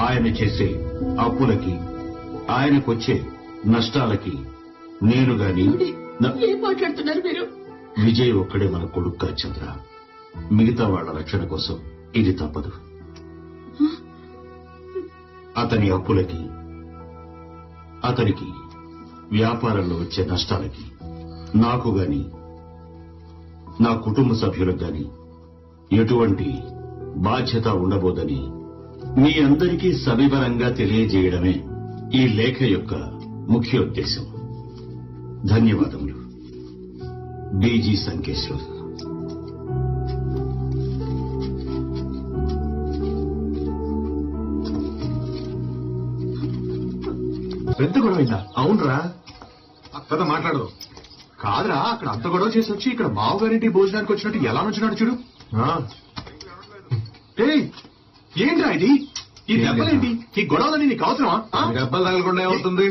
ఆయన చేసే అప్పులకి ఆయనకొచ్చే నష్టాలకి నేను గాని ఏం మాట్లాడుతున్నారు మీరు? విజయ్ ఒక్కడే మన కొడుకు చంద్ర. మిగతా వాళ్ల రక్షణ కోసం ఇది తప్పదు. అతని అప్పులకి, అతనికి వ్యాపారంలో వచ్చే నష్టాలకి నాకు గాని నా కుటుంబ సభ్యులకు గాని ఎటువంటి బాధ్యత ఉండబోదని మీ అందరికీ సవివరంగా తెలియజేయడమే ఈ లేఖ యొక్క ముఖ్య ఉద్దేశం. ధన్యవాదములు. బీజీ సంకేశ్వర్. పెద్ద గొడవైందా? అవునరా, అక్కతో మాట్లాడదు. కాదురా, అక్కడ అంత గొడవ చేసి వచ్చి ఇక్కడ మావగారింటి భోజనానికి వచ్చినట్టు ఎలా నుంచున్నాడు చూడు. ఏంట్రా ఇది? ఈ దెబ్బలేంటి? ఈ గొడవలని నీకు అవసరమా? దెబ్బలు తగలకుండా ఏమవుతుంది?